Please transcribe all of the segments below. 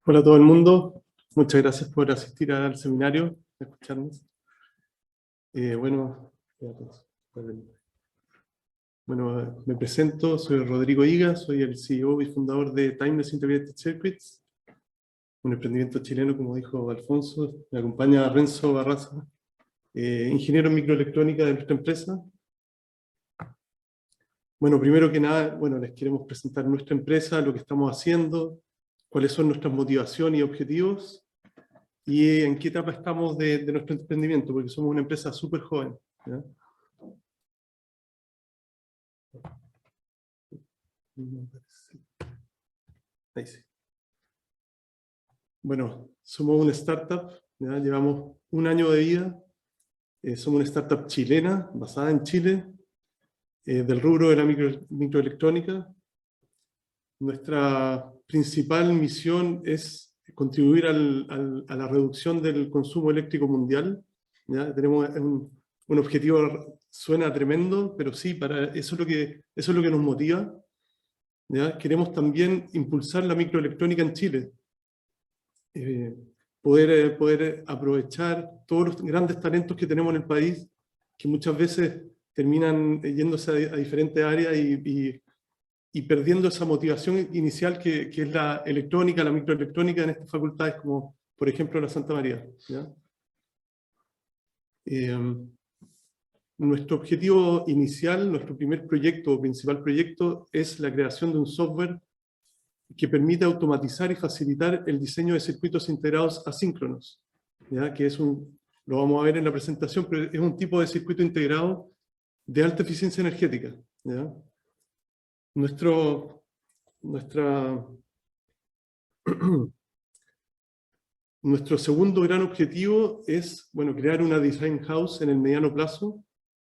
Hola a todo el mundo, muchas gracias por asistir al seminario, escucharnos. Me presento, soy Rodrigo Higa, soy el CEO y fundador de Timeless Integrated Circuits, un emprendimiento chileno, como dijo Alfonso. Me acompaña Renzo Barraza, ingeniero en microelectrónica de nuestra empresa. Bueno, primero que nada, les queremos presentar nuestra empresa, lo que estamos haciendo, cuáles son nuestras motivaciones y objetivos, y en qué etapa estamos de nuestro emprendimiento, porque somos una empresa súper joven, ¿ya? Ahí sí. Bueno, somos una startup, ¿ya? Llevamos un año de vida, somos una startup chilena, basada en Chile, del rubro de la microelectrónica. Nuestra principal misión es contribuir a la reducción del consumo eléctrico mundial, ¿ya? Tenemos un objetivo, suena tremendo, pero sí, eso es lo que nos motiva, ¿ya? Queremos también impulsar la microelectrónica en Chile, poder aprovechar todos los grandes talentos que tenemos en el país, que muchas veces terminan yéndose a diferentes áreas y perdiendo esa motivación inicial que es la electrónica, la microelectrónica en estas facultades, como por ejemplo la Santa María, ¿ya? Nuestro objetivo inicial, nuestro primer proyecto o principal proyecto, es la creación de un software que permite automatizar y facilitar el diseño de circuitos integrados asíncronos, ¿ya? Que lo vamos a ver en la presentación, pero es un tipo de circuito integrado de alta eficiencia energética, ¿ya? Nuestro segundo gran objetivo es, crear una design house en el mediano plazo.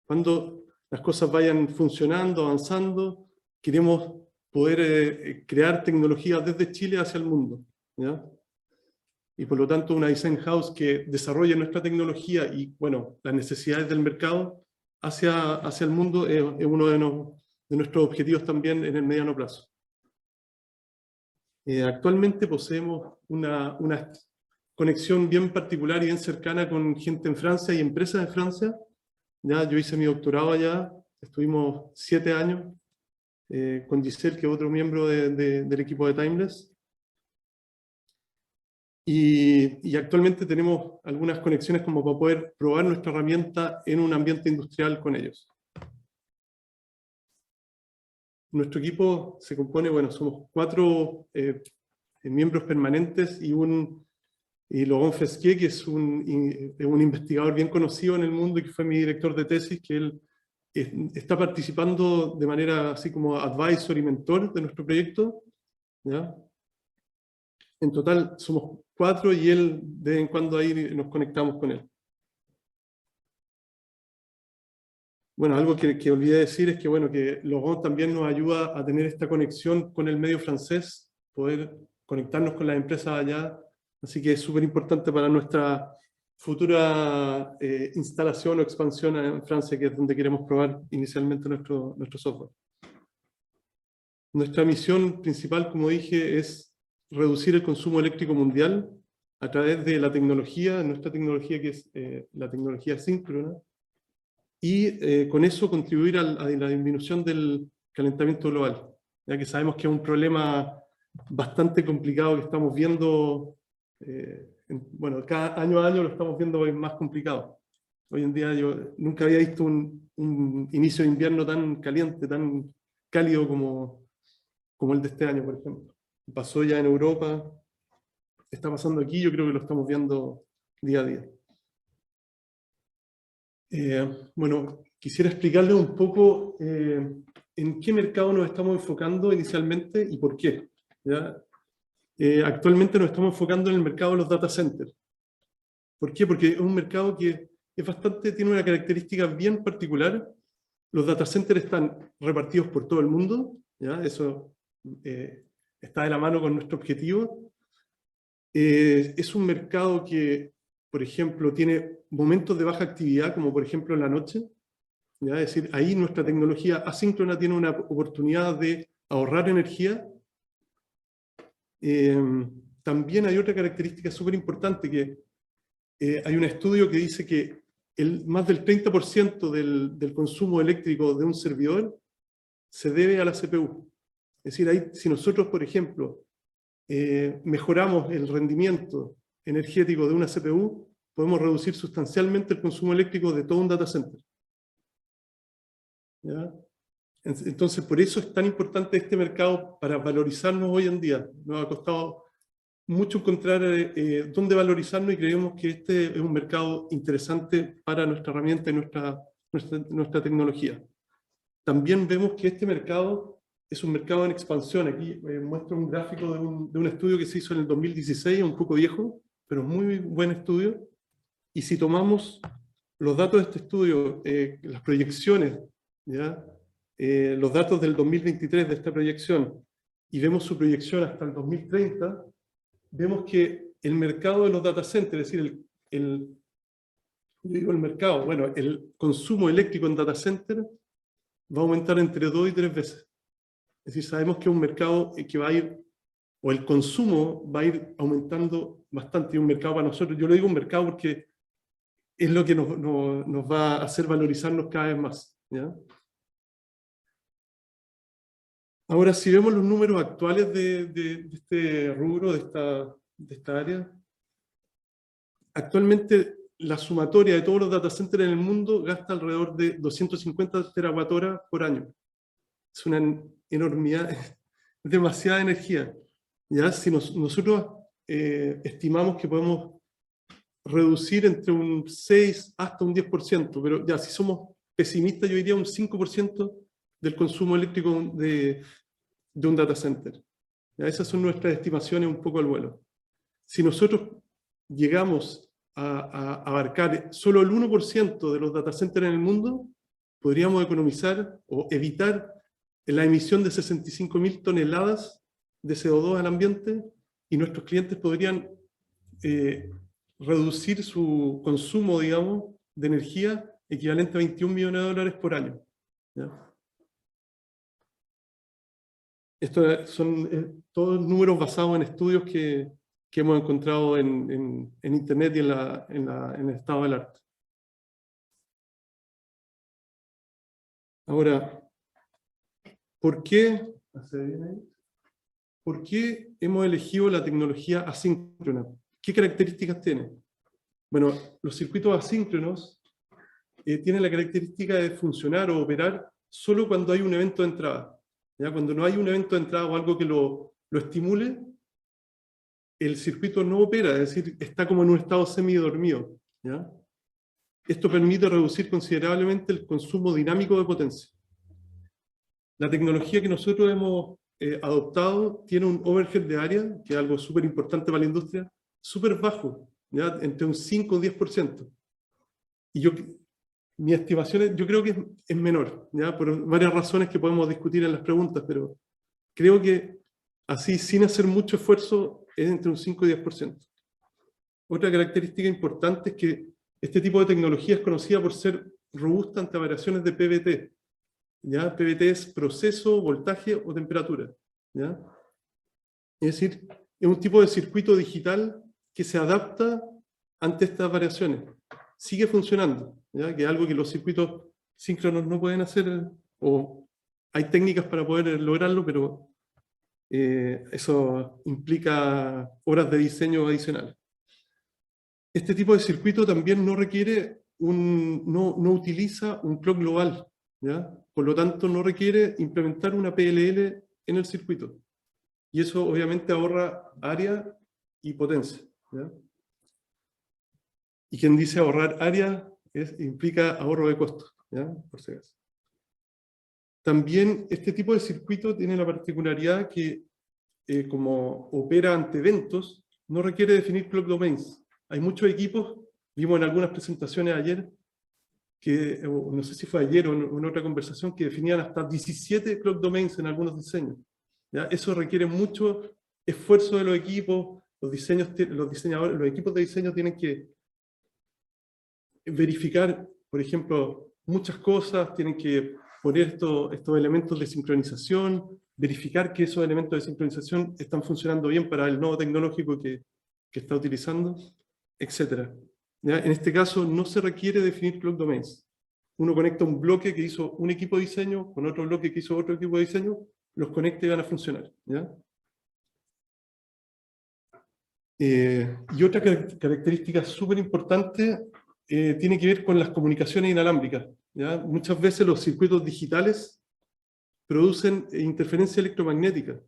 Cuando las cosas vayan funcionando, avanzando, queremos poder crear tecnología desde Chile hacia el mundo, ¿ya? Y por lo tanto una design house que desarrolle nuestra tecnología y las necesidades del mercado hacia el mundo es uno de nuestros objetivos también en el mediano plazo. Actualmente poseemos una conexión bien particular y bien cercana con gente en Francia y empresas de Francia. Ya, yo hice mi doctorado allá, estuvimos 7 años con Giselle, que es otro miembro del equipo de Timeless. Y actualmente tenemos algunas conexiones como para poder probar nuestra herramienta en un ambiente industrial con ellos. Nuestro equipo se compone, somos 4 miembros permanentes y Laurent Fesquier, que es un investigador bien conocido en el mundo y que fue mi director de tesis, que él está participando de manera así como advisor y mentor de nuestro proyecto, ¿ya? En total somos 4 y él de vez en cuando ahí nos conectamos con él. Algo que olvidé decir es que Laurent también nos ayuda a tener esta conexión con el medio francés, poder conectarnos con las empresas allá, así que es súper importante para nuestra futura instalación o expansión en Francia, que es donde queremos probar inicialmente nuestro software. Nuestra misión principal, como dije, es reducir el consumo eléctrico mundial a través de la tecnología, nuestra tecnología que es la tecnología síncrona, y con eso contribuir a la disminución del calentamiento global, ya que sabemos que es un problema bastante complicado que estamos viendo, cada año a año lo estamos viendo más complicado. Hoy en día yo nunca había visto un inicio de invierno tan caliente, tan cálido como el de este año, por ejemplo. Pasó ya en Europa, está pasando aquí, yo creo que lo estamos viendo día a día. Quisiera explicarles un poco en qué mercado nos estamos enfocando inicialmente y por qué, ¿ya? Actualmente nos estamos enfocando en el mercado de los data centers. ¿Por qué? Porque es un mercado que tiene una característica bien particular. Los data centers están repartidos por todo el mundo, ¿ya? Eso está de la mano con nuestro objetivo. Es un mercado que, por ejemplo, tiene momentos de baja actividad, como por ejemplo en la noche, ¿ya? Es decir, ahí nuestra tecnología asíncrona tiene una oportunidad de ahorrar energía. también hay otra característica súper importante, que hay un estudio que dice que más del 30% del consumo eléctrico de un servidor se debe a la CPU. Es decir, si nosotros, por ejemplo, mejoramos el rendimiento energético de una CPU, podemos reducir sustancialmente el consumo eléctrico de todo un data center. ¿Ya? Entonces, por eso es tan importante este mercado para valorizarnos hoy en día. Nos ha costado mucho encontrar dónde valorizarnos, y creemos que este es un mercado interesante para nuestra herramienta y nuestra tecnología. También vemos que este mercado es un mercado en expansión. Aquí muestro un gráfico de un estudio que se hizo en el 2016, un poco viejo, pero muy buen estudio. Y si tomamos los datos de este estudio, las proyecciones, ¿ya? Los datos del 2023 de esta proyección, y vemos su proyección hasta el 2030, vemos que el mercado de los data centers, es decir, el mercado, bueno, el consumo eléctrico en data center va a aumentar entre 2 y 3 veces. Es decir, sabemos que es un mercado que va a ir, o el consumo va a ir aumentando bastante, y un mercado para nosotros, yo lo digo un mercado porque es lo que nos va a hacer valorizarnos cada vez más, ¿ya? Ahora, si vemos los números actuales de este rubro, de esta área, actualmente la sumatoria de todos los data centers en el mundo gasta alrededor de 250 terawatt-horas por año. Es una enormidad, es demasiada energía. ¿Ya? Si nosotros estimamos que podemos reducir entre un 6 hasta un 10%, pero ya si somos pesimistas, yo diría un 5% del consumo eléctrico de un data center. ¿Ya? Esas son nuestras estimaciones un poco al vuelo. Si nosotros llegamos a abarcar solo el 1% de los data centers en el mundo, podríamos economizar o evitar la emisión de 65.000 toneladas de CO2 al ambiente, y nuestros clientes podrían reducir su consumo, digamos, de energía equivalente a 21 millones de dólares por año. ¿Ya? Estos son todos números basados en estudios que hemos encontrado en Internet y en el estado del arte. Ahora, ¿por qué hemos elegido la tecnología asíncrona? ¿Qué características tiene? Bueno, los circuitos asíncronos tienen la característica de funcionar o operar solo cuando hay un evento de entrada. ¿Ya? Cuando no hay un evento de entrada o algo que lo estimule, el circuito no opera, es decir, está como en un estado semidormido. ¿Ya? Esto permite reducir considerablemente el consumo dinámico de potencia. La tecnología que nosotros hemos adoptado tiene un overhead de área, que es algo súper importante para la industria, súper bajo, ¿ya? Entre un 5 o 10%. Y mi estimación yo creo que es menor, ¿ya? Por varias razones que podemos discutir en las preguntas, pero creo que así, sin hacer mucho esfuerzo, es entre un 5 y 10%. Otra característica importante es que este tipo de tecnología es conocida por ser robusta ante variaciones de PVT. ¿Ya? PVT es proceso, voltaje o temperatura. ¿Ya? Es decir, es un tipo de circuito digital que se adapta ante estas variaciones. Sigue funcionando, ¿ya? Que es algo que los circuitos síncronos no pueden hacer, o hay técnicas para poder lograrlo, pero eso implica horas de diseño adicionales. Este tipo de circuito también no requiere no utiliza un clock global, ¿ya? Por lo tanto, no requiere implementar una PLL en el circuito. Y eso obviamente ahorra área y potencia, ¿ya? Y quien dice ahorrar área implica ahorro de costos, ¿ya? Por si acaso. También este tipo de circuito tiene la particularidad que, como opera ante eventos, no requiere definir clock domains. Hay muchos equipos, vimos en algunas presentaciones ayer, que no sé si fue ayer o en otra conversación, que definían hasta 17 clock domains en algunos diseños. ¿Ya? Eso requiere mucho esfuerzo de los equipos, los diseñadores, los equipos de diseño tienen que verificar, por ejemplo, muchas cosas, tienen que poner estos elementos de sincronización, verificar que esos elementos de sincronización están funcionando bien para el nodo tecnológico que está utilizando, etc. ¿Ya? En este caso no se requiere definir clock domains. Uno conecta un bloque que hizo un equipo de diseño con otro bloque que hizo otro equipo de diseño, los conecta y van a funcionar. ¿Ya? Y otra característica súper importante tiene que ver con las comunicaciones inalámbricas. ¿Ya? Muchas veces los circuitos digitales producen interferencia electromagnética.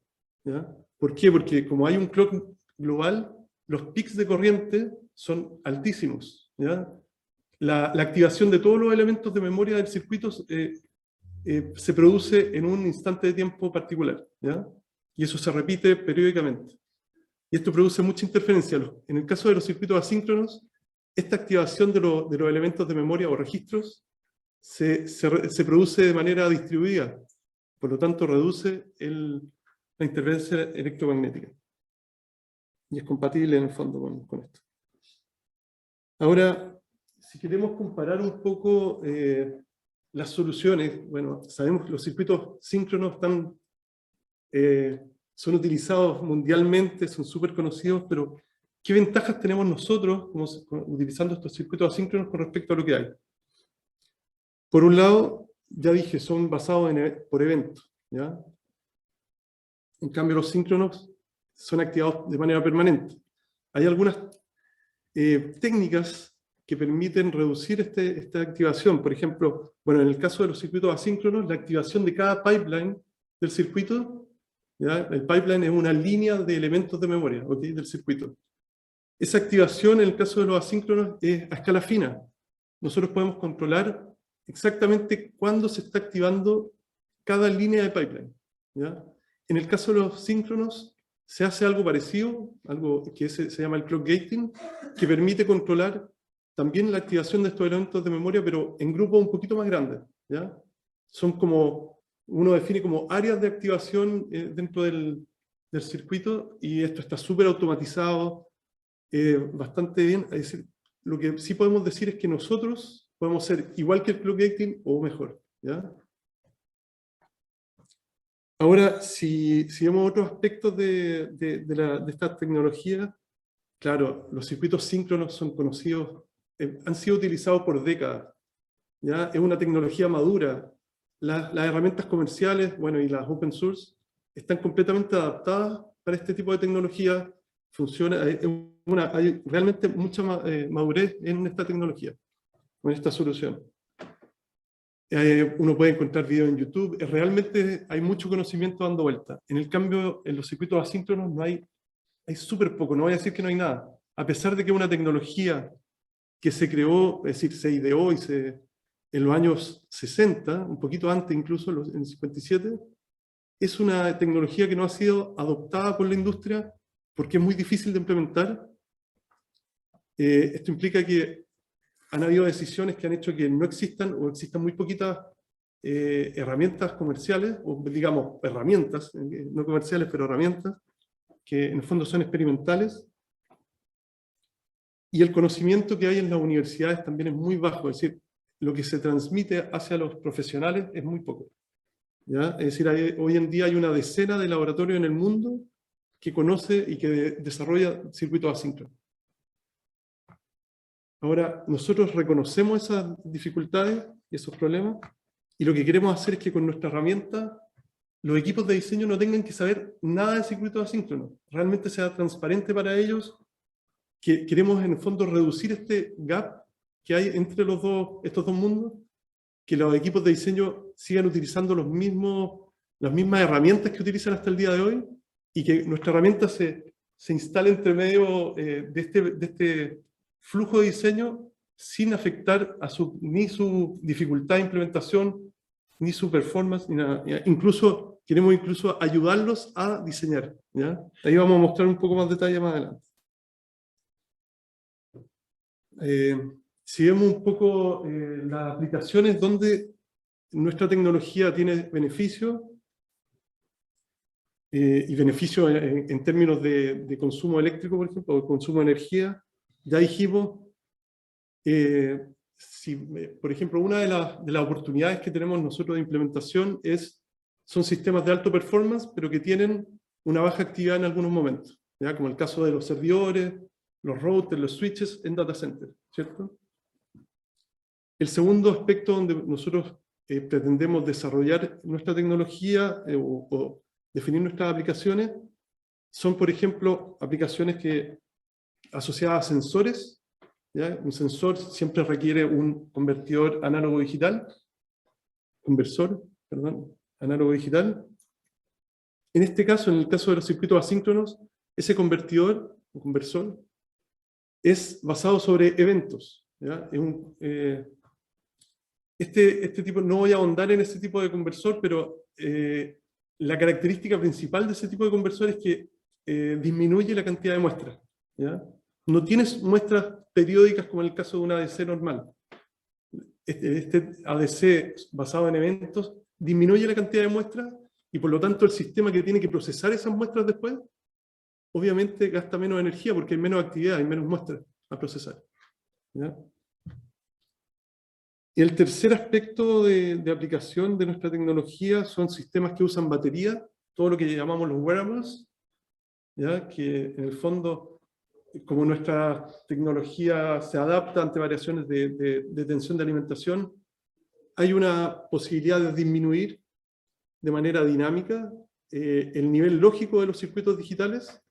¿Ya? ¿Por qué? Porque como hay un clock global, los pics de corriente son altísimos. ¿Ya? La activación de todos los elementos de memoria del circuito se produce en un instante de tiempo particular. ¿Ya? Y eso se repite periódicamente. Y esto produce mucha interferencia. En el caso de los circuitos asíncronos, esta activación de los elementos de memoria o registros se produce de manera distribuida. Por lo tanto, reduce la interferencia electromagnética. Y es compatible en el fondo con esto. Ahora, si queremos comparar un poco las soluciones, bueno, sabemos que los circuitos síncronos son utilizados mundialmente, son súper conocidos, pero ¿qué ventajas tenemos nosotros utilizando estos circuitos asíncronos con respecto a lo que hay? Por un lado, ya dije, son basados por eventos, ¿ya? En cambio, los síncronos son activados de manera permanente. Hay algunas técnicas que permiten reducir esta activación. Por ejemplo, bueno, en el caso de los circuitos asíncronos, la activación de cada pipeline del circuito, ¿ya? El pipeline es una línea de elementos de memoria, ¿okay? Del circuito. Esa activación, en el caso de los asíncronos, es a escala fina. Nosotros podemos controlar exactamente cuándo se está activando cada línea de pipeline, ¿ya? En el caso de los síncronos, se hace algo parecido, algo que se llama el clock gating, que permite controlar también la activación de estos elementos de memoria, pero en grupos un poquito más grandes, ¿ya? Son como, uno define como áreas de activación dentro del circuito, y esto está súper automatizado, bastante bien. Es decir, lo que sí podemos decir es que nosotros podemos ser igual que el clock gating o mejor, ¿ya? Ahora, si vemos otros aspectos de esta tecnología, claro, los circuitos síncronos son conocidos, han sido utilizados por décadas, ¿ya? Es una tecnología madura. Las herramientas comerciales, bueno, y las open source, están completamente adaptadas para este tipo de tecnología. Funciona, hay realmente mucha madurez en esta tecnología, en esta solución. Uno puede encontrar videos en YouTube, realmente hay mucho conocimiento dando vuelta. En el cambio, en los circuitos asíncronos no hay súper poco, no voy a decir que no hay nada. A pesar de que es una tecnología que se creó, es decir, se ideó en los años 60, un poquito antes incluso, en el 57, es una tecnología que no ha sido adoptada por la industria porque es muy difícil de implementar. Esto implica que han habido decisiones que han hecho que no existan o existan muy poquitas herramientas comerciales, o digamos herramientas, no comerciales, pero herramientas, que en el fondo son experimentales. Y el conocimiento que hay en las universidades también es muy bajo, es decir, lo que se transmite hacia los profesionales es muy poco, ¿ya? Es decir, hoy en día hay una decena de laboratorios en el mundo que conoce y que desarrolla circuitos asíncronos. Ahora, nosotros reconocemos esas dificultades y esos problemas, y lo que queremos hacer es que con nuestra herramienta los equipos de diseño no tengan que saber nada de circuitos asíncronos, realmente sea transparente para ellos, que queremos en el fondo reducir este gap que hay entre estos dos mundos, que los equipos de diseño sigan utilizando las mismas herramientas que utilizan hasta el día de hoy, y que nuestra herramienta se instale entre medio de este flujo de diseño sin afectar ni su dificultad de implementación, ni su performance, ni nada. Queremos incluso ayudarlos a diseñar, ¿ya? Ahí vamos a mostrar un poco más detalle más adelante. Si vemos un poco las aplicaciones donde nuestra tecnología tiene beneficios, y beneficios en términos de consumo eléctrico, por ejemplo, o consumo de energía, ya dijimos, por ejemplo, una de las oportunidades que tenemos nosotros de implementación son sistemas de alto performance, pero que tienen una baja actividad en algunos momentos, ¿ya? Como el caso de los servidores, los routers, los switches en data center, ¿cierto? El segundo aspecto donde nosotros pretendemos desarrollar nuestra tecnología o definir nuestras aplicaciones son, por ejemplo, aplicaciones asociadas a sensores, ¿ya? Un sensor siempre requiere un convertidor análogo-digital, análogo-digital. En este caso, en el caso de los circuitos asíncronos, ese convertidor, o conversor, es basado sobre eventos, ¿ya? Este tipo, no voy a ahondar en ese tipo de conversor, pero la característica principal de ese tipo de conversor es que disminuye la cantidad de muestras, ¿ya? No tienes muestras periódicas como en el caso de un ADC normal. Este ADC basado en eventos disminuye la cantidad de muestras y por lo tanto el sistema que tiene que procesar esas muestras después, obviamente gasta menos energía porque hay menos actividad, hay menos muestras a procesar, ¿ya? Y el tercer aspecto de aplicación de nuestra tecnología son sistemas que usan batería, todo lo que llamamos los wearables, ¿ya? Que en el fondo, como nuestra tecnología se adapta ante variaciones de tensión de alimentación, hay una posibilidad de disminuir de manera dinámica el nivel lógico de los circuitos digitales,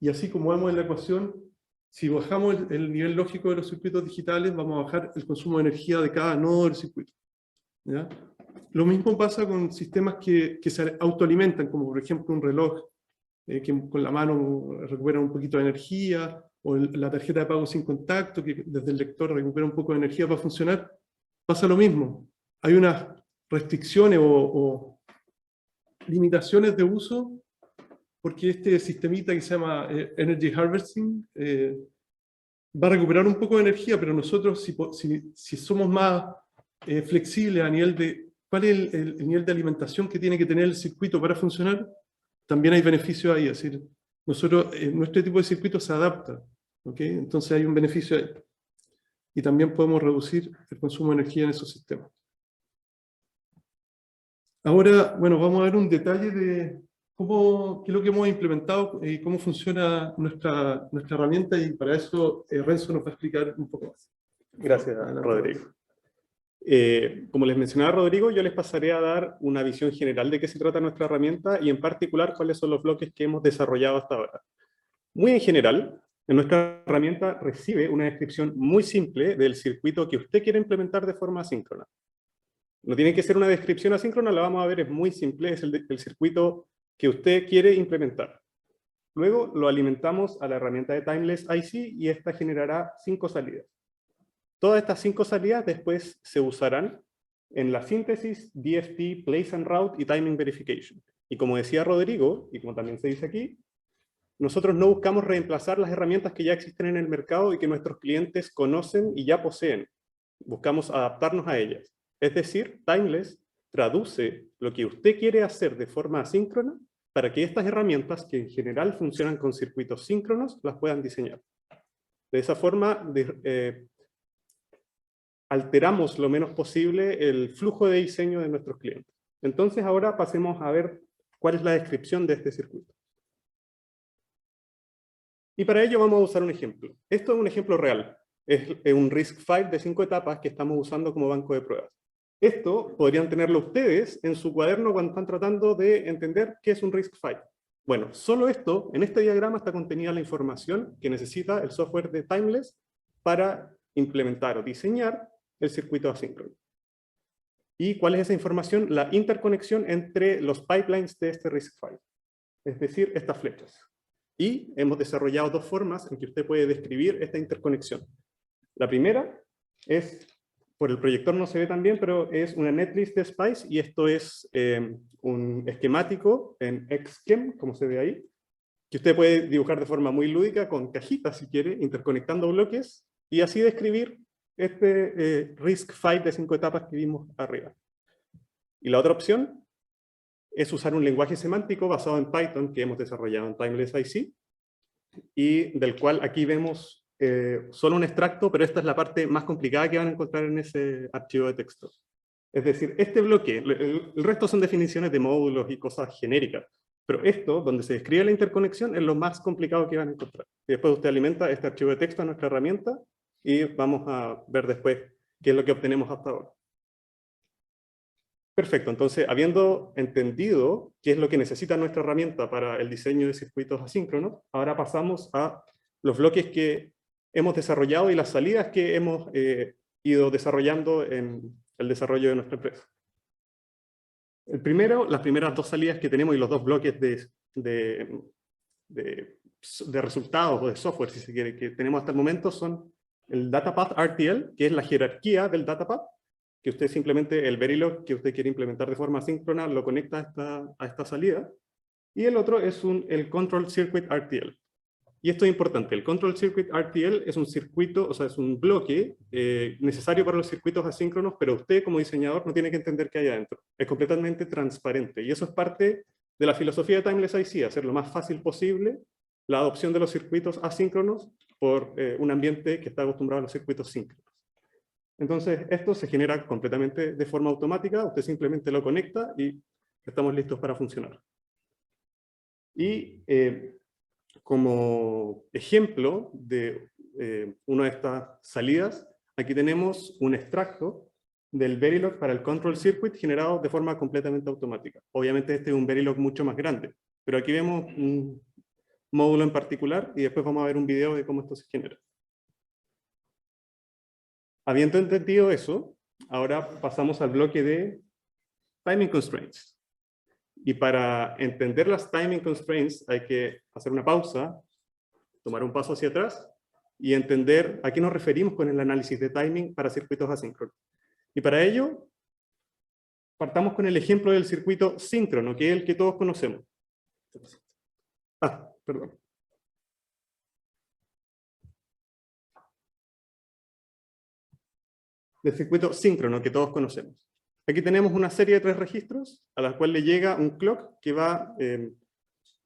y así como vemos en la ecuación, si bajamos el nivel lógico de los circuitos digitales, vamos a bajar el consumo de energía de cada nodo del circuito, ¿ya? Lo mismo pasa con sistemas que se autoalimentan, como por ejemplo un reloj, que con la mano recupera un poquito de energía, o la tarjeta de pago sin contacto, que desde el lector recupera un poco de energía para funcionar. Pasa lo mismo. Hay unas restricciones o limitaciones de uso, porque este sistemita que se llama Energy Harvesting va a recuperar un poco de energía, pero nosotros si somos más flexibles a nivel de cuál es el nivel de alimentación que tiene que tener el circuito para funcionar, también hay beneficios ahí. Es decir, nuestro tipo de circuito se adapta, ¿okay? Entonces hay un beneficio ahí. Y también podemos reducir el consumo de energía en esos sistemas. Ahora, bueno, vamos a ver un detalle de qué es lo que hemos implementado y cómo funciona nuestra herramienta, y para eso Renzo nos va a explicar un poco más. Gracias, Rodrigo. Como les mencionaba Rodrigo, yo les pasaré a dar una visión general de qué se trata nuestra herramienta y en particular cuáles son los bloques que hemos desarrollado hasta ahora. Muy en general, nuestra herramienta recibe una descripción muy simple del circuito que usted quiere implementar de forma asíncrona. No tiene que ser una descripción asíncrona, la vamos a ver, es muy simple, es el circuito que usted quiere implementar. Luego lo alimentamos a la herramienta de Timeless IC y esta generará 5 salidas. Todas estas 5 salidas después se usarán en la síntesis, DFT, Place and Route y Timing Verification. Y como decía Rodrigo, y como también se dice aquí, nosotros no buscamos reemplazar las herramientas que ya existen en el mercado y que nuestros clientes conocen y ya poseen. Buscamos adaptarnos a ellas. Es decir, Timeless traduce lo que usted quiere hacer de forma asíncrona para que estas herramientas, que en general funcionan con circuitos síncronos, las puedan diseñar. De esa forma, alteramos lo menos posible el flujo de diseño de nuestros clientes. Entonces ahora pasemos a ver cuál es la descripción de este circuito. Y para ello vamos a usar un ejemplo. Esto es un ejemplo real. Es un RISC-V de 5 etapas que estamos usando como banco de pruebas. Esto podrían tenerlo ustedes en su cuaderno cuando están tratando de entender qué es un RISC-V. Bueno, solo esto, en este diagrama está contenida la información que necesita el software de Timeless para implementar o diseñar el circuito asíncrono. ¿Y cuál es esa información? La interconexión entre los pipelines de este RISC-V, es decir, estas flechas. Y hemos desarrollado 2 formas en que usted puede describir esta interconexión. La primera es, por el proyector no se ve tan bien, pero es una netlist de Spice, y esto es un esquemático en XChem, como se ve ahí, que usted puede dibujar de forma muy lúdica, con cajitas si quiere, interconectando bloques, y así describir este RISC-V de 5 etapas que vimos arriba. Y la otra opción es usar un lenguaje semántico basado en Python que hemos desarrollado en Timeless IC, y del cual aquí vemos solo un extracto, pero esta es la parte más complicada que van a encontrar en ese archivo de texto. Es decir, este bloque, el resto son definiciones de módulos y cosas genéricas, pero esto, donde se describe la interconexión, es lo más complicado que van a encontrar. Y después usted alimenta este archivo de texto a nuestra herramienta y vamos a ver después qué es lo que obtenemos hasta ahora. Perfecto, entonces, habiendo entendido qué es lo que necesita nuestra herramienta para el diseño de circuitos asíncronos, ahora pasamos a los bloques que hemos desarrollado y las salidas que hemos ido desarrollando en el desarrollo de nuestra empresa. El primero, las primeras dos salidas que tenemos y los dos bloques de resultados o de software, si se quiere, que tenemos hasta el momento son el DataPath RTL, que es la jerarquía del DataPath, que usted simplemente, el Verilog que usted quiere implementar de forma asíncrona, lo conecta a esta salida. Y el otro es el Control Circuit RTL. Y esto es importante, el Control Circuit RTL es un circuito, o sea, es un bloque necesario para los circuitos asíncronos, pero usted como diseñador no tiene que entender qué hay adentro. Es completamente transparente. Y eso es parte de la filosofía de Timeless IC, hacer lo más fácil posible la adopción de los circuitos asíncronos por un ambiente que está acostumbrado a los circuitos síncronos. Entonces, esto se genera completamente de forma automática, usted simplemente lo conecta y estamos listos para funcionar. Y como ejemplo de una de estas salidas, aquí tenemos un extracto del Verilog para el Control Circuit generado de forma completamente automática. Obviamente este es un Verilog mucho más grande, pero aquí vemos un módulo en particular y después vamos a ver un video de cómo esto se genera. Habiendo entendido eso, ahora pasamos al bloque de Timing Constraints. Y para entender las Timing Constraints hay que hacer una pausa, tomar un paso hacia atrás y entender a qué nos referimos con el análisis de timing para circuitos asíncronos. Y para ello, partamos con el ejemplo del circuito síncrono, que es el que todos conocemos. Perdón. Del circuito síncrono que todos conocemos. Aquí tenemos una serie de 3 registros a la cual le llega un clock que va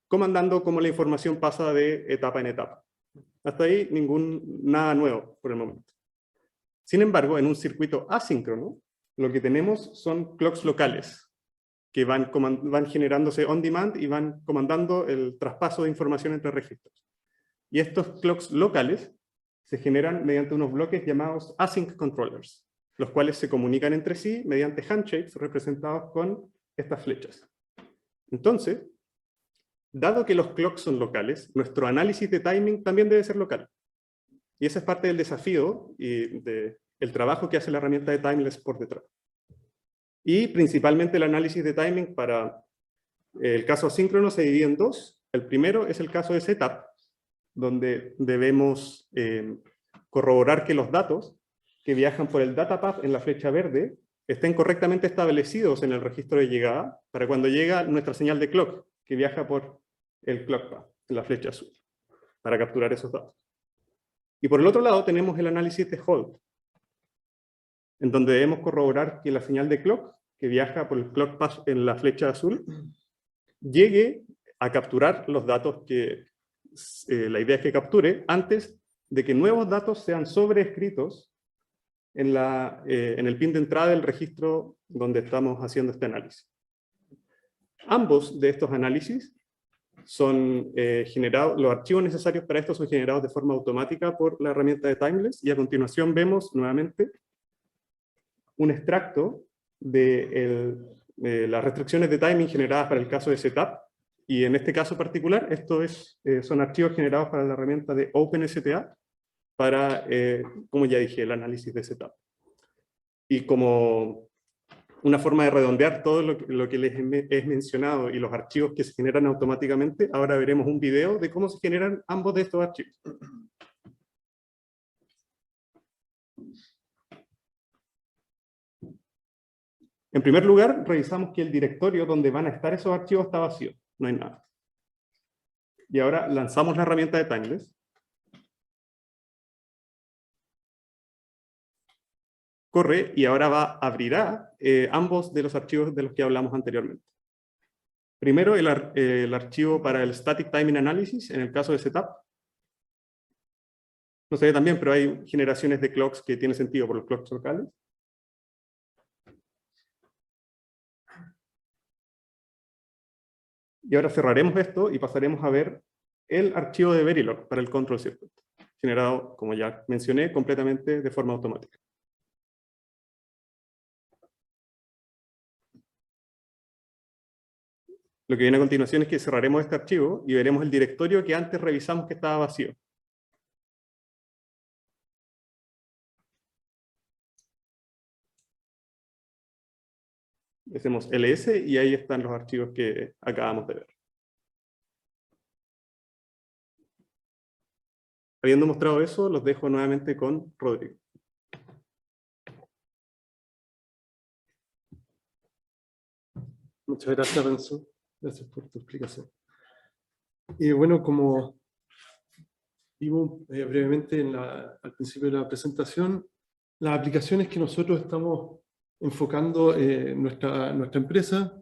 comandando cómo la información pasa de etapa en etapa. Hasta ahí nada nuevo por el momento. Sin embargo, en un circuito asíncrono, lo que tenemos son clocks locales que van generándose on demand y van comandando el traspaso de información entre registros. Y estos clocks locales se generan mediante unos bloques llamados async controllers, los cuales se comunican entre sí mediante handshakes representados con estas flechas. Entonces, dado que los clocks son locales, nuestro análisis de timing también debe ser local. Y ese es parte del desafío y del trabajo que hace la herramienta de Timeless por detrás. Y principalmente el análisis de timing para el caso asíncrono se divide en dos. El primero es el caso de setup, donde debemos corroborar que los datos que viajan por el datapath en la flecha verde estén correctamente establecidos en el registro de llegada para cuando llega nuestra señal de clock, que viaja por el clock path, en la flecha azul, para capturar esos datos. Y por el otro lado tenemos el análisis de hold, en donde debemos corroborar que la señal de clock, que viaja por el clock path en la flecha azul, llegue a capturar los datos que la idea es que capture antes de que nuevos datos sean sobreescritos en el pin de entrada del registro donde estamos haciendo este análisis. Ambos de estos análisis son generados, los archivos necesarios para esto son generados de forma automática por la herramienta de Timeless, y a continuación vemos nuevamente un extracto de las restricciones de timing generadas para el caso de setup, y en este caso particular, son archivos generados para la herramienta de OpenSTA, para, como ya dije, el análisis de setup. Y como una forma de redondear todo lo que les he mencionado y los archivos que se generan automáticamente, ahora veremos un video de cómo se generan ambos de estos archivos. En primer lugar, revisamos que el directorio donde van a estar esos archivos está vacío, no hay nada. Y ahora lanzamos la herramienta de Timeless. Corre y ahora abrirá ambos de los archivos de los que hablamos anteriormente. Primero el archivo para el Static Timing Analysis, en el caso de Setup. No se ve también, pero hay generaciones de clocks que tienen sentido por los clocks locales. Y ahora cerraremos esto y pasaremos a ver el archivo de Verilog para el control circuit, generado, como ya mencioné, completamente de forma automática. Lo que viene a continuación es que cerraremos este archivo y veremos el directorio que antes revisamos que estaba vacío. Hacemos ls y ahí están los archivos que acabamos de ver. Habiendo mostrado eso, los dejo nuevamente con Rodrigo. Muchas gracias, Renzo. Gracias por tu explicación. Y bueno, como vimos brevemente al principio de la presentación, las aplicaciones que nosotros estamos enfocando nuestra empresa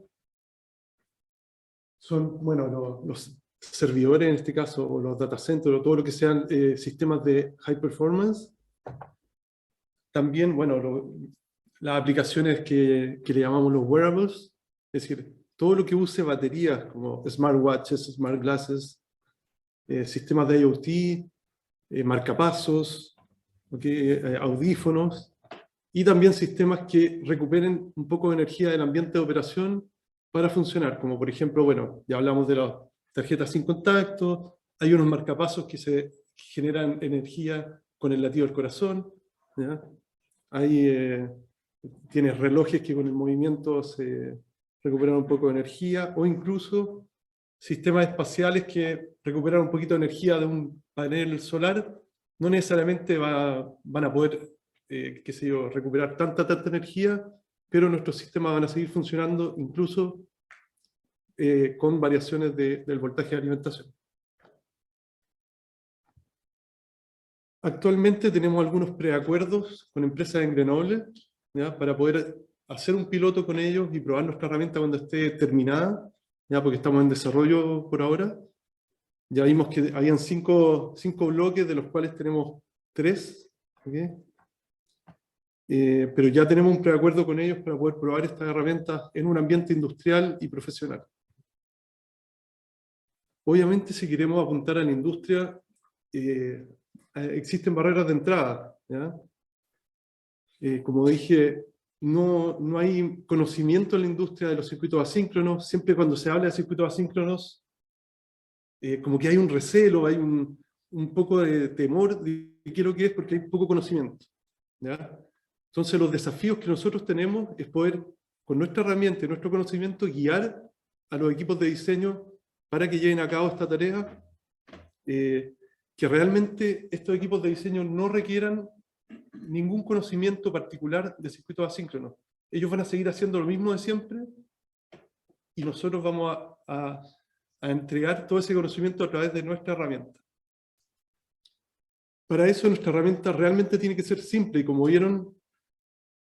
son, bueno, los servidores en este caso, o los data centers, o todo lo que sean sistemas de high performance. También, bueno, las aplicaciones que le llamamos los wearables, es decir, todo lo que use baterías, como smartwatches, smart glasses, sistemas de IoT, marcapasos, audífonos, y también sistemas que recuperen un poco de energía del ambiente de operación para funcionar, como por ejemplo, bueno, ya hablamos de las tarjetas sin contacto, hay unos marcapasos que se generan energía con el latido del corazón, ¿ya? Tienes relojes que con el movimiento se recuperan un poco de energía, o incluso sistemas espaciales que recuperan un poquito de energía de un panel solar, no necesariamente van a poder qué sé yo, recuperar tanta energía, pero nuestros sistemas van a seguir funcionando incluso con variaciones del voltaje de alimentación. Actualmente tenemos algunos preacuerdos con empresas en Grenoble, ¿ya? Para poder hacer un piloto con ellos y probar nuestra herramienta cuando esté terminada, ¿ya? Porque estamos en desarrollo por ahora. Ya vimos que habían cinco bloques, de los cuales tenemos 3, ¿okay? Pero ya tenemos un preacuerdo con ellos para poder probar estas herramientas en un ambiente industrial y profesional. Obviamente, si queremos apuntar a la industria, existen barreras de entrada, ¿ya? Como dije, no hay conocimiento en la industria de los circuitos asíncronos. Siempre cuando se habla de circuitos asíncronos, como que hay un recelo, hay un poco de temor de qué es lo que es, porque hay poco conocimiento, ¿ya? Entonces los desafíos que nosotros tenemos es poder, con nuestra herramienta y nuestro conocimiento, guiar a los equipos de diseño para que lleven a cabo esta tarea, que realmente estos equipos de diseño no requieran ningún conocimiento particular de circuitos asíncronos. Ellos van a seguir haciendo lo mismo de siempre y nosotros vamos a entregar todo ese conocimiento a través de nuestra herramienta. Para eso nuestra herramienta realmente tiene que ser simple, y como vieron,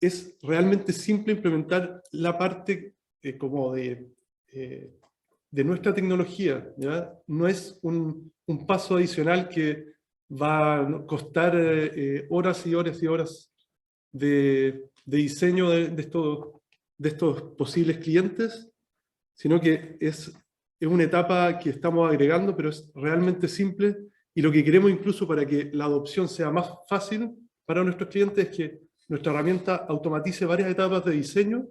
es realmente simple implementar la parte como de nuestra tecnología, ¿ya? No es un paso adicional que va a costar horas y horas y horas de diseño de estos posibles clientes, sino que es una etapa que estamos agregando, pero es realmente simple, y lo que queremos incluso para que la adopción sea más fácil para nuestros clientes es que nuestra herramienta automatice varias etapas de diseño,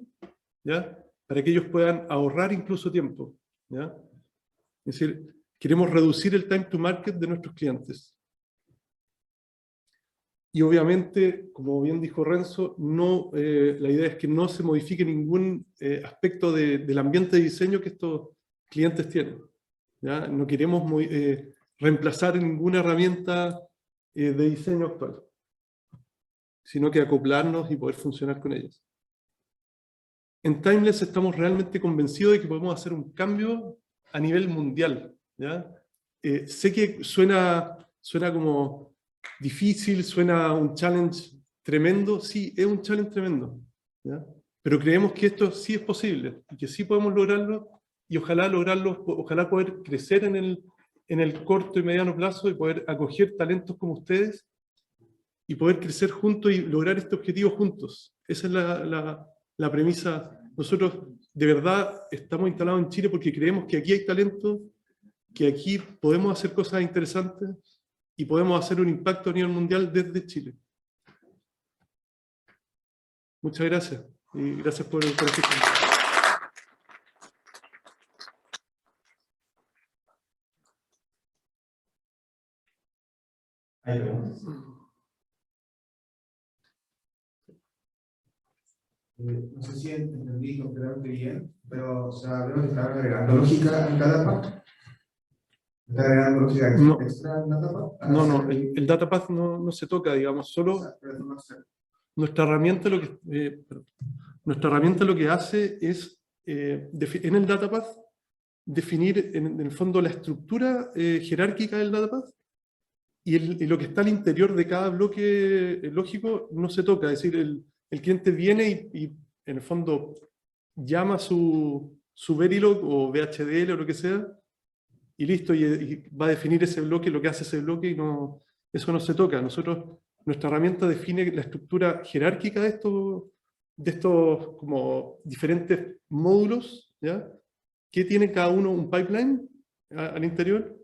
¿ya? Para que ellos puedan ahorrar incluso tiempo, ¿ya? Es decir, queremos reducir el time to market de nuestros clientes. Y obviamente, como bien dijo Renzo, la idea es que no se modifique ningún aspecto del ambiente de diseño que estos clientes tienen, ¿ya? No queremos reemplazar ninguna herramienta de diseño actual, sino que acoplarnos y poder funcionar con ellas. En Timeless estamos realmente convencidos de que podemos hacer un cambio a nivel mundial, ¿ya? Sé que suena como difícil, suena un challenge tremendo. Sí, es un challenge tremendo, ¿ya? Pero creemos que esto sí es posible, y que sí podemos lograrlo, y ojalá poder crecer en el corto y mediano plazo, y poder acoger talentos como ustedes, y poder crecer juntos y lograr este objetivo juntos. Esa es la premisa Nosotros de verdad estamos instalados en Chile porque creemos que aquí hay talento, que aquí podemos hacer cosas interesantes y podemos hacer un impacto a nivel mundial desde Chile. Muchas gracias y gracias por escucharme. ¿Hay preguntas? No sé si entendí completamente bien, pero o sea, veo que está agregando lógica en cada parte. ¿Está agregando lógica extra en la tapa? No, el DataPath no se toca, digamos, solo nuestra herramienta nuestra herramienta lo que hace es, en el DataPath, definir en el fondo la estructura jerárquica del DataPath y lo que está al interior de cada bloque lógico no se toca, es decir, el cliente viene y en el fondo llama su Verilog o VHDL o lo que sea, y listo, y va a definir ese bloque, lo que hace ese bloque, y eso no se toca. Nuestra herramienta define la estructura jerárquica de estos como diferentes módulos, ¿ya? Que tiene cada uno un pipeline al interior,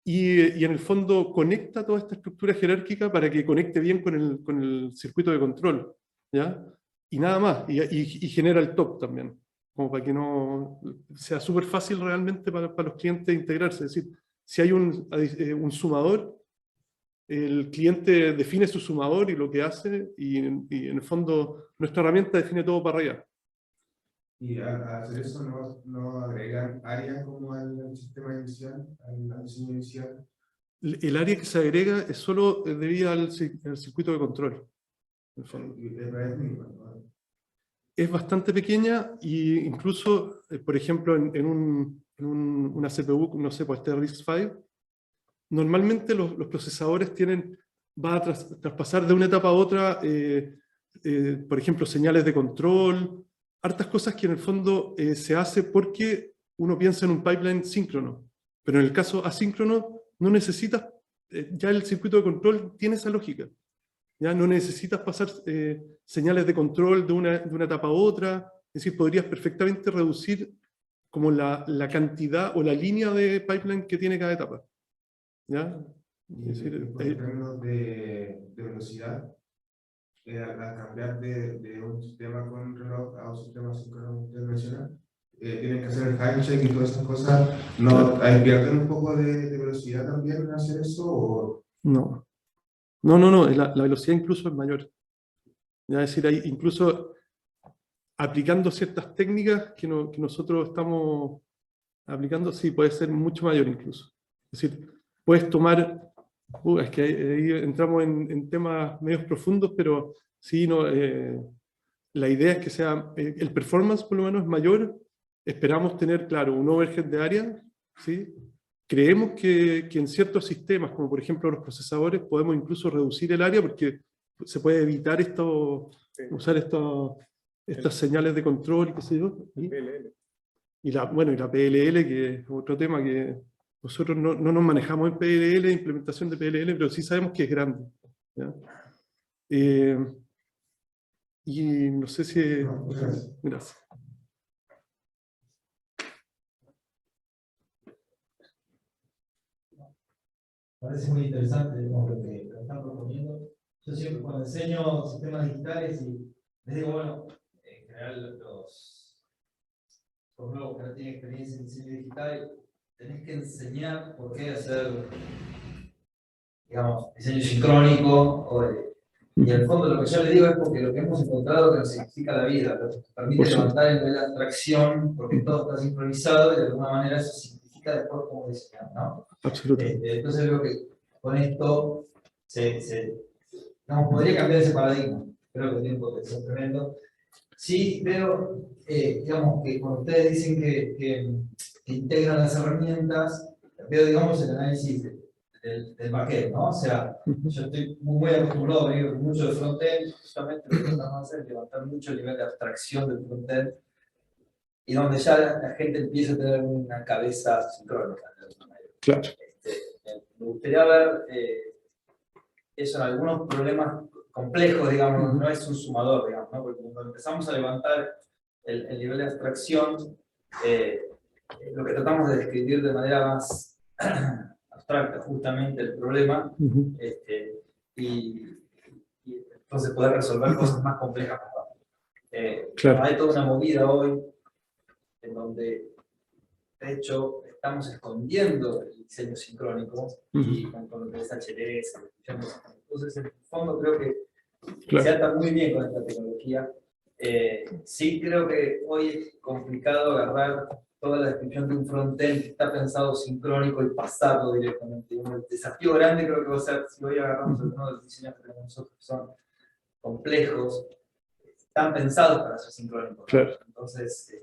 y en el fondo conecta toda esta estructura jerárquica para que conecte bien con el circuito de control, ¿ya? Y nada más, y genera el top también, como para que no sea súper fácil realmente para los clientes integrarse. Es decir, si hay un sumador, el cliente define su sumador y lo que hace, y en el fondo nuestra herramienta define todo para arriba. Y al hacer eso no agregan áreas como al sistema inicial, al diseño inicial. El área que se agrega es solo debido al circuito de control. En el fondo. Es bastante pequeña e incluso, por ejemplo, en una CPU, no sé, pues este RISC-V, normalmente los procesadores va a traspasar de una etapa a otra, por ejemplo, señales de control, hartas cosas que en el fondo se hace porque uno piensa en un pipeline síncrono, pero en el caso asíncrono no necesitas, ya el circuito de control tiene esa lógica. Ya no necesitas pasar señales de control de una etapa a otra, es decir, podrías perfectamente reducir como la cantidad o la línea de pipeline que tiene cada etapa. ¿Ya? Es decir, en términos de velocidad, al cambiar de un sistema con reloj a un sistema síncrono intervencional, tienen que hacer el time check y todas esas cosas, ¿no pierden un poco de velocidad también en hacer eso? ¿O? No, la velocidad incluso es mayor. ¿Ya? Es decir, incluso aplicando ciertas técnicas que nosotros estamos aplicando, sí, puede ser mucho mayor incluso. Es decir, puedes tomar, es que ahí entramos en temas medios profundos, pero sí, la idea es que sea, el performance por lo menos es mayor. Esperamos tener, claro, un overhead de área, ¿sí? Creemos que en ciertos sistemas, como por ejemplo los procesadores, podemos incluso reducir el área porque se puede evitar usar estas señales de control y qué sé yo. Y la PLL, que es otro tema que nosotros no nos manejamos en PLL, implementación de PLL, pero sí sabemos que es grande. ¿Ya? Y no sé si... Gracias. Parece muy interesante lo que están proponiendo. Yo siempre cuando enseño sistemas digitales y les digo, bueno, en general los nuevos que no tienen experiencia en diseño digital, tenés que enseñar por qué hacer, digamos, diseño sincrónico. Y en el fondo lo que yo les digo es porque lo que hemos encontrado que nos simplifica la vida, nos permite levantar el nivel de abstracción, porque todo está sincronizado y de alguna manera eso simplifica después cómo diseñar, ¿no? Absolutamente. Entonces creo que con esto podría cambiar ese paradigma. Creo que tiene un potencial tremendo. Sí, veo, digamos, que cuando ustedes dicen que integran las herramientas, veo, digamos, el análisis del backend, ¿no? O sea, yo estoy muy acostumbrado a venir mucho de frontend, justamente lo que tratamos de hacer es levantar mucho el nivel de abstracción del frontend, y donde ya la gente empieza a tener una cabeza sincrónica. Claro. Me gustaría ver eso en algunos problemas complejos, digamos, no es un sumador, digamos, ¿no? Porque cuando empezamos a levantar el nivel de abstracción, lo que tratamos de describir de manera más abstracta justamente el problema, y entonces poder resolver cosas más complejas. Claro. Hay toda una movida hoy en donde, de hecho, estamos escondiendo el diseño sincrónico y con lo que es HLS. Entonces, en el fondo, creo que se ata muy bien con esta tecnología. Sí creo que hoy es complicado agarrar toda la descripción de un frontend que está pensado sincrónico y pasarlo directamente. El desafío grande creo que va a ser, si hoy agarramos algunos de los diseños que tenemos nosotros que son complejos, están pensados para ser sincrónicos. Claro. Entonces,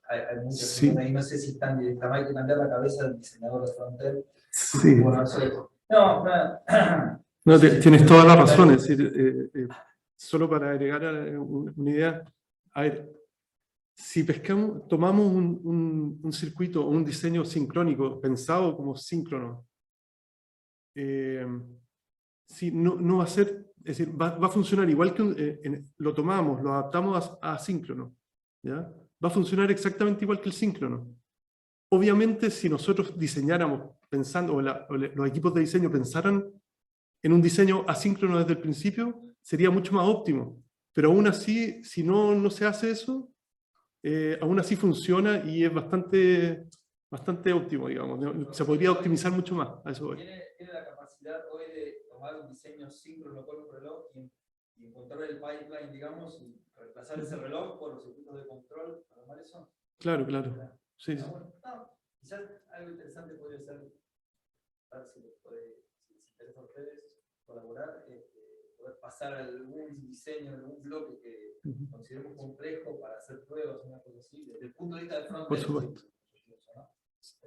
hay muchas Sí. cosas ahí, no sé si están directamente, hay que cambiar la cabeza del diseñador de frontend. Sí. Bueno, eso, No, sí, tienes toda la razón. claro. Es decir, solo para agregar una idea, a ver, si tomamos un circuito o un diseño sincrónico pensado como síncrono, sí, no va a ser, es decir, va a funcionar igual que lo tomamos, lo adaptamos a asíncrono, ¿ya? Va a funcionar exactamente igual que el síncrono. Obviamente, si nosotros diseñáramos pensando, o los equipos de diseño pensaran en un diseño asíncrono desde el principio, sería mucho más óptimo. Pero aún así, si no se hace eso, aún así funciona y es bastante óptimo, digamos. Se podría optimizar mucho más. A eso voy. Tiene la capacidad hoy de tomar un diseño síncrono con un reloj y encontrar el pipeline, digamos, y reemplazar ese reloj por los circuitos de control para armar eso. Claro. Sí. Bueno, quizás algo interesante podría ser, a ver si les interesa a ustedes colaborar, poder pasar algún diseño, algún bloque que consideremos complejo para hacer pruebas, una cosa así, desde el punto de vista del frontend. Por supuesto.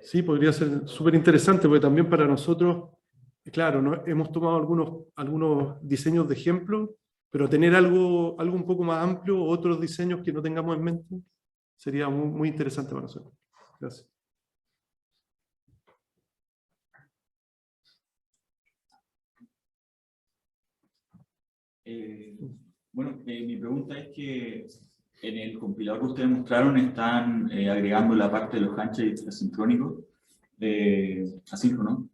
Sí, podría ser súper interesante, porque también para nosotros, claro, ¿no? Hemos tomado algunos diseños de ejemplo, pero tener algo un poco más amplio, otros diseños que no tengamos en mente, sería muy interesante para nosotros. Gracias. Bueno, mi pregunta es que en el compilador que ustedes mostraron están agregando la parte de los handshakes asincrónicos, asíncronos,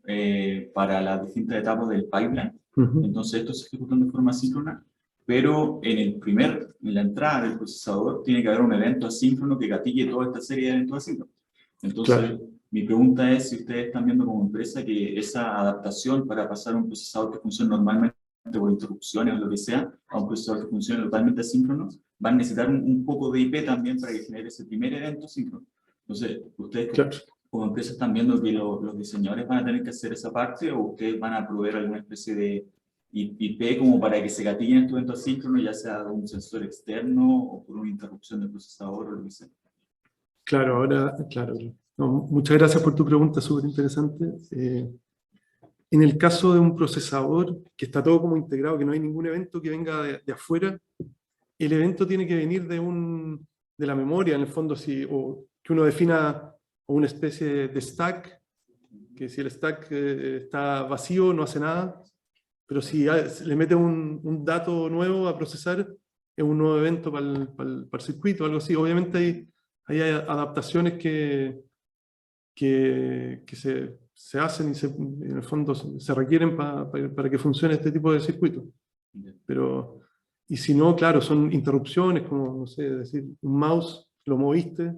para las distintas etapas del pipeline. Entonces esto se ejecuta de forma asíncrona, pero en la entrada del procesador tiene que haber un evento asíncrono que gatille toda esta serie de eventos asíncronos. Entonces, mi pregunta es si ustedes están viendo como empresa que esa adaptación para pasar a un procesador que funcione normalmente por interrupciones o lo que sea, a un procesador que funcione totalmente asíncrono, van a necesitar un poco de IP también para que genere ese primer evento síncrono. Entonces, ustedes como empresa están viendo que los diseñadores van a tener que hacer esa parte, o ustedes van a proveer alguna especie de IP como para que se gatillen estos eventos asíncronos, ya sea de un sensor externo o por una interrupción del procesador o lo que sea. Claro. No, muchas gracias por tu pregunta, súper interesante. En el caso de un procesador que está todo como integrado, que no hay ningún evento que venga de afuera, el evento tiene que venir de la memoria, en el fondo, o que uno defina una especie de stack, que si el stack está vacío no hace nada, pero si le mete un dato nuevo a procesar, es un nuevo evento para el circuito, algo así. Obviamente hay adaptaciones que se hacen y en el fondo se requieren para que funcione este tipo de circuitos. Y si no, claro, son interrupciones, como, no sé, decir, un mouse, lo moviste,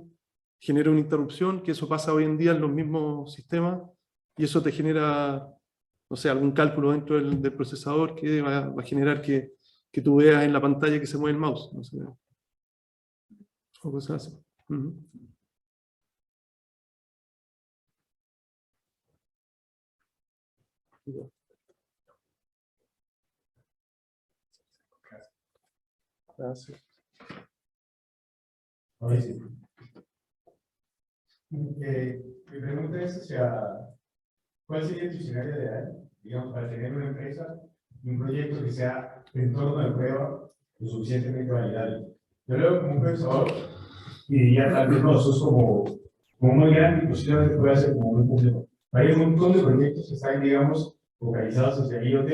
genera una interrupción, que eso pasa hoy en día en los mismos sistemas, y eso te genera, no sé, algún cálculo dentro del procesador que va a generar que tú veas en la pantalla que se mueve el mouse, no sé, o cosas así. Gracias. Mi pregunta es, o sea, ¿cuál sería tu escenario ideal, digamos, para tener una empresa y un proyecto que sea en torno de prueba lo suficientemente validable? Yo lo veo como un procesador y diría tal vez no, eso es como muy grande y posiblemente puede ser como muy complejo. Hay un montón de proyectos que están, digamos, focalizados hacia el IoT,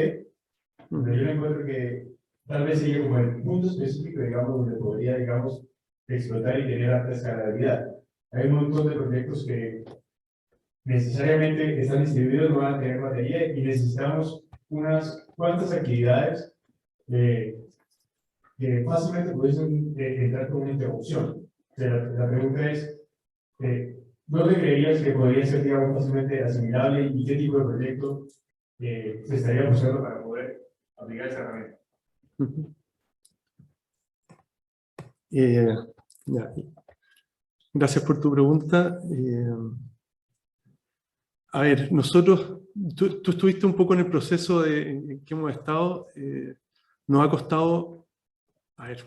pero yo me encuentro que tal vez sería como el punto específico, digamos, donde podría, digamos, explotar y tener alta escalabilidad. Hay un montón de proyectos que necesariamente están distribuidos, no van a tener batería y necesitamos unas cuantas actividades que fácilmente pueden entrar con una interrupción. O sea, la pregunta es, ¿dónde creerías que podría ser, digamos, fácilmente asimilable y qué tipo de proyecto se estaría buscando para poder aplicar esa herramienta? Ya. Gracias por tu pregunta. A ver, nosotros, tú estuviste un poco en el proceso en que hemos estado, nos ha costado, a ver,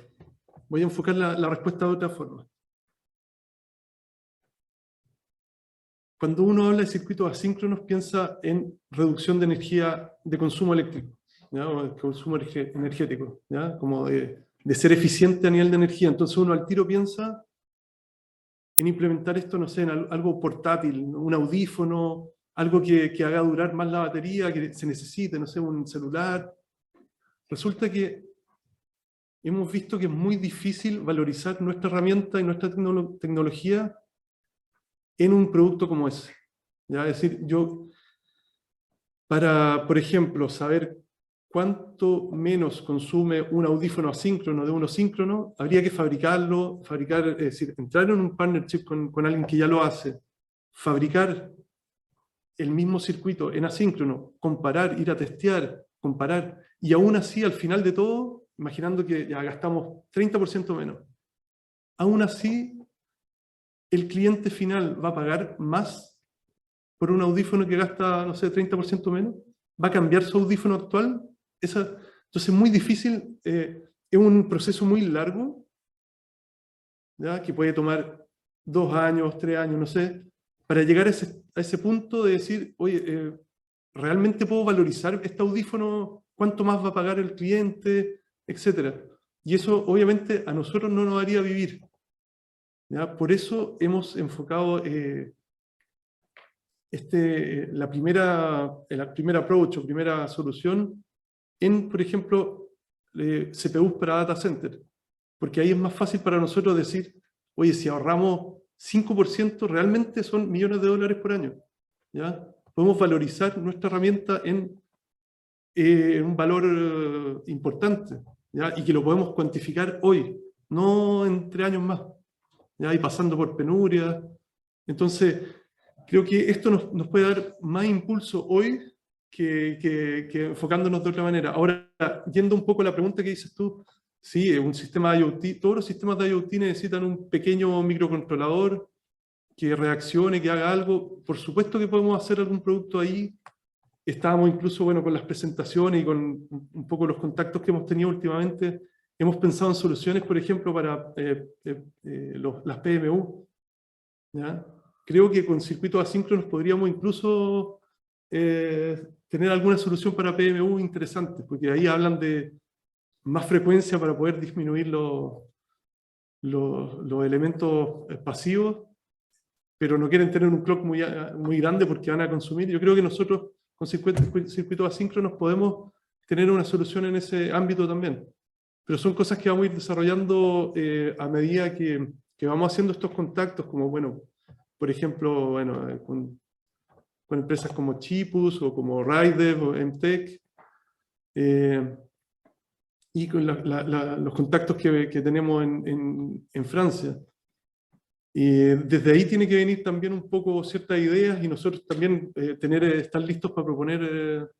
voy a enfocar la respuesta de otra forma. Cuando uno habla de circuitos asíncronos, piensa en reducción de energía, de consumo eléctrico, ¿ya? O de consumo energético, ¿ya? Como de ser eficiente a nivel de energía. Entonces uno al tiro piensa en implementar esto, no sé, en algo portátil, un audífono, algo que haga durar más la batería, que se necesite, no sé, un celular. Resulta que hemos visto que es muy difícil valorizar nuestra herramienta y nuestra tecnología en un producto como ese. ¿Ya? Es decir, para, por ejemplo, saber cuánto menos consume un audífono asíncrono de uno síncrono, habría que fabricarlo, es decir, entrar en un partnership con alguien que ya lo hace, fabricar el mismo circuito en asíncrono, comparar, ir a testear, comparar, y aún así, al final de todo, imaginando que ya gastamos 30% menos, aún así, el cliente final va a pagar más por un audífono que gasta, no sé, 30% menos, va a cambiar su audífono actual. Entonces es muy difícil, es un proceso muy largo, ¿ya? Que puede tomar 2 años, 3 años, no sé, para llegar a ese punto de decir, oye, ¿realmente puedo valorizar este audífono? ¿Cuánto más va a pagar el cliente? Etcétera. Y eso obviamente a nosotros no nos haría vivir, ¿ya? Por eso hemos enfocado el primer approach o primera solución en, por ejemplo, CPUs para data center. Porque ahí es más fácil para nosotros decir, oye, si ahorramos 5%, realmente son millones de dólares por año, ¿ya? Podemos valorizar nuestra herramienta en un valor importante, ¿ya? Y que lo podemos cuantificar hoy, no en 3 años más, ¿ya? Y pasando por penuria. Entonces, creo que esto nos puede dar más impulso hoy que enfocándonos de otra manera. Ahora, yendo un poco a la pregunta que dices tú, sí, un sistema de IoT, todos los sistemas de IoT necesitan un pequeño microcontrolador que reaccione, que haga algo. Por supuesto que podemos hacer algún producto ahí. Estábamos incluso, bueno, con las presentaciones y con un poco los contactos que hemos tenido últimamente, hemos pensado en soluciones, por ejemplo, para las PMU, ¿ya? Creo que con circuitos asíncronos podríamos incluso tener alguna solución para PMU interesante, porque ahí hablan de más frecuencia para poder disminuir los elementos pasivos, pero no quieren tener un clock muy grande porque van a consumir. Yo creo que nosotros con circuitos asíncronos podemos tener una solución en ese ámbito también. Pero son cosas que vamos a ir desarrollando a medida que vamos haciendo estos contactos, como, bueno, por ejemplo, bueno, con empresas como Chipus o como Ridev o MTech, y con los contactos que tenemos en Francia. Desde ahí tiene que venir también un poco ciertas ideas y nosotros también estar listos para proponer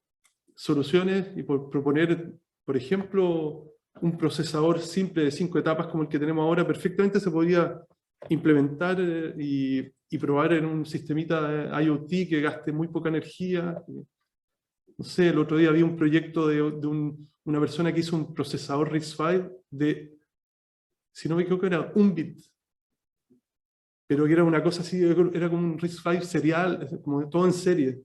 soluciones y proponer, por ejemplo, un procesador simple de 5 etapas como el que tenemos ahora, perfectamente se podría implementar y probar en un sistemita IoT que gaste muy poca energía. No sé, el otro día había un proyecto de una persona que hizo un procesador RISC-V de, si no me equivoco, era 1 bit. Pero que era una cosa así, era como un RISC-V serial, como todo en serie.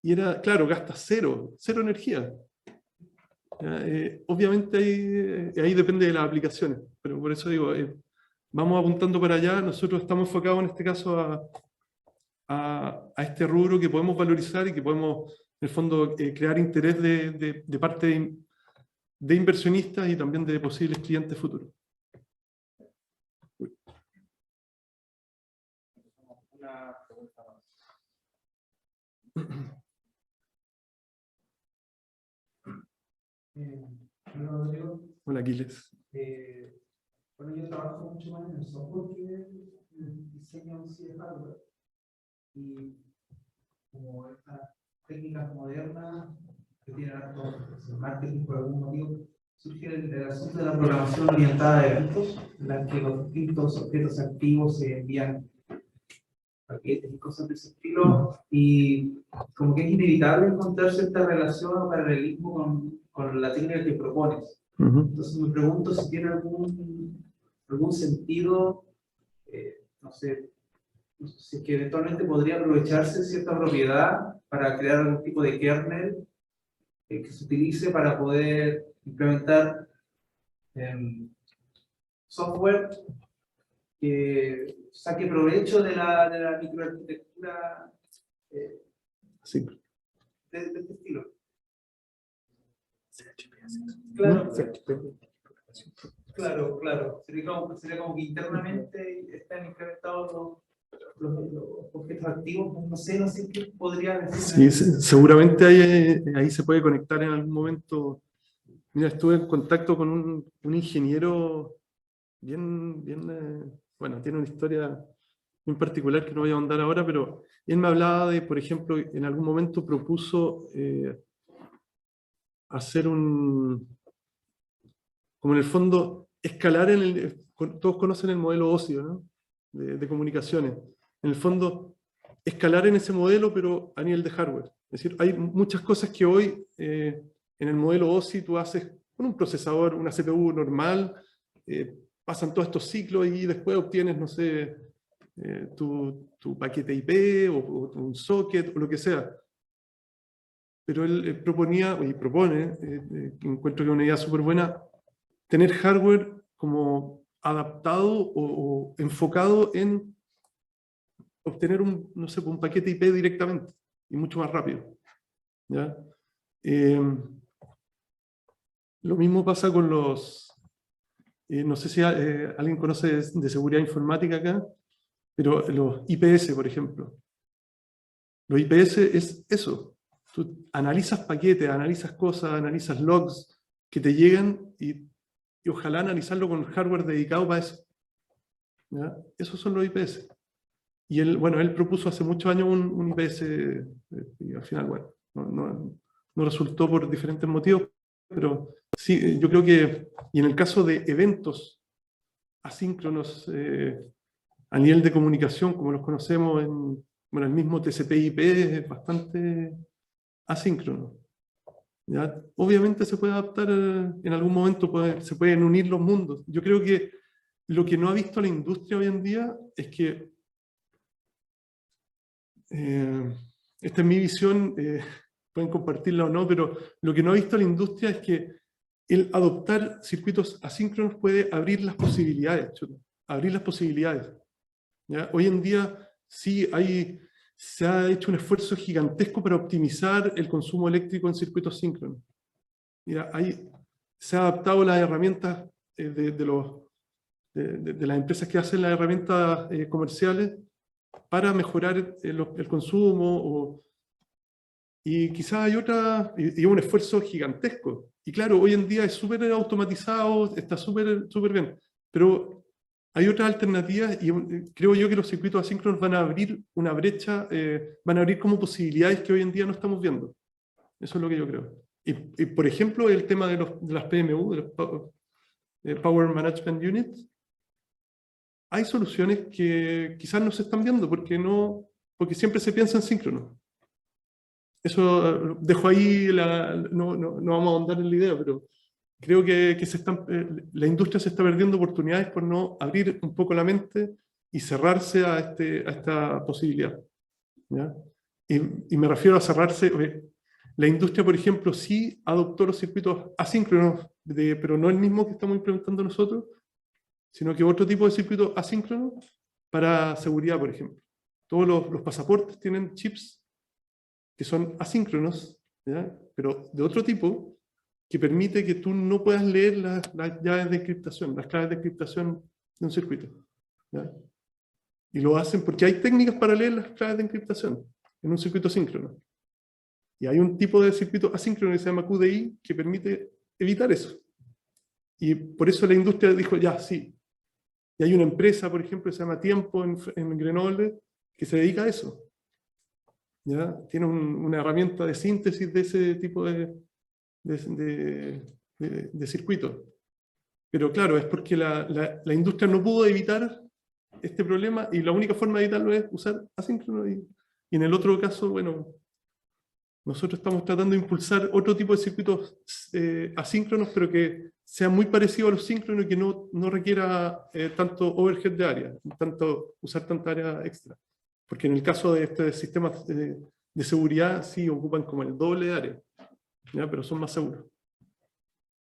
Y era, claro, gasta cero energía. Obviamente ahí depende de las aplicaciones, pero por eso digo, vamos apuntando para allá. Nosotros estamos enfocados en este caso a este rubro que podemos valorizar y que podemos, en el fondo, crear interés de parte de inversionistas y también de posibles clientes futuros. Rodrigo, Hola, Aquiles. bueno, yo trabajo mucho más en el software que en el diseño en sí de hardware. Y como estas técnicas modernas que tienen harto marketing por algún motivo, surge el asunto de la programación orientada a eventos, en la que los distintos objetos activos se envían paquetes y cosas de ese estilo, y como que es inevitable encontrar cierta relación o paralelismo con la técnica que propones. Entonces me pregunto si tiene algún sentido, no sé, si es que eventualmente podría aprovecharse cierta propiedad para crear algún tipo de kernel que se utilice para poder implementar software que saque provecho de la microarquitectura Sí. de este estilo. Claro, claro. Sería como que internamente están implementados los objetos activos. No sé qué podría decir. Sí, seguramente ahí se puede conectar en algún momento. Mira, estuve en contacto con un ingeniero bien, bueno, tiene una historia muy particular que no voy a ahondar ahora, pero él me hablaba de, por ejemplo, en algún momento propuso hacer como en el fondo, escalar todos conocen el modelo óseo, ¿no? de comunicaciones. En el fondo, escalar en ese modelo, pero a nivel de hardware. Es decir, hay muchas cosas que hoy en el modelo OSI tú haces con un procesador, una CPU normal, pasan todos estos ciclos y después obtienes, no sé, tu paquete IP o un socket o lo que sea. Pero él proponía, y propone, encuentro que es una idea súper buena, tener hardware como adaptado o enfocado en obtener no sé, un paquete IP directamente y mucho más rápido. ¿Ya? Lo mismo pasa con no sé si alguien conoce de seguridad informática acá, pero los IPS, por ejemplo. Los IPS es eso. Tú analizas paquetes, analizas cosas, analizas logs que te llegan y ojalá analizarlo con hardware dedicado para eso. ¿Ya? Esos son los IPS. Y él propuso hace muchos años un IPS y al final, bueno, no resultó por diferentes motivos, pero sí, yo creo que, y en el caso de eventos asíncronos a nivel de comunicación, como los conocemos el mismo TCP/IP es bastante asíncrono. ¿Ya? Obviamente se puede adaptar, en algún momento se pueden unir los mundos. Yo creo que lo que no ha visto la industria hoy en día es que, esta es mi visión, pueden compartirla o no, pero lo que no ha visto la industria es que el adoptar circuitos asíncronos puede abrir las posibilidades, abrir las posibilidades. ¿Ya? Hoy en día sí se ha hecho un esfuerzo gigantesco para optimizar el consumo eléctrico en circuitos síncronos. Mira, se ha adaptado las herramientas de las empresas que hacen las herramientas comerciales para mejorar el consumo, y quizás hay y un esfuerzo gigantesco. Y claro, hoy en día es súper automatizado, está súper bien, pero hay otras alternativas y creo yo que los circuitos asíncronos van a abrir una brecha, van a abrir como posibilidades que hoy en día no estamos viendo. Eso es lo que yo creo. Y por ejemplo, el tema de las PMU, de los Power Management Units, hay soluciones que quizás no se están viendo porque siempre se piensa en síncrono. Eso dejo ahí, no vamos a ahondar en la idea, pero creo que la industria se está perdiendo oportunidades por no abrir un poco la mente y cerrarse a esta posibilidad. ¿Ya? Y me refiero a cerrarse. La industria, por ejemplo, sí adoptó los circuitos asíncronos, pero no el mismo que estamos implementando nosotros, sino que otro tipo de circuitos asíncronos para seguridad, por ejemplo. Todos los pasaportes tienen chips que son asíncronos, ¿ya? Pero de otro tipo, que permite que tú no puedas leer las llaves de encriptación, las claves de encriptación de un circuito. ¿Ya? Y lo hacen porque hay técnicas para leer las claves de encriptación. en un circuito síncrono. Y hay un tipo de circuito asíncrono que se llama QDI que permite evitar eso. Y por eso la industria dijo, ya, sí. Y hay una empresa, por ejemplo, que se llama Tiempo en Grenoble, que se dedica a eso. ¿Ya? Tiene una herramienta de síntesis de ese tipo de circuitos. Pero claro, es porque la industria no pudo evitar este problema y la única forma de evitarlo es usar asíncrono. Y en el otro caso, bueno, nosotros estamos tratando de impulsar otro tipo de circuitos asíncronos, pero que sean muy parecidos a los síncronos y que no requiera tanto overhead de área, usar tanta área extra. Porque en el caso de estos sistemas de seguridad sí ocupan como el doble de área, ¿ya? Pero son más seguros.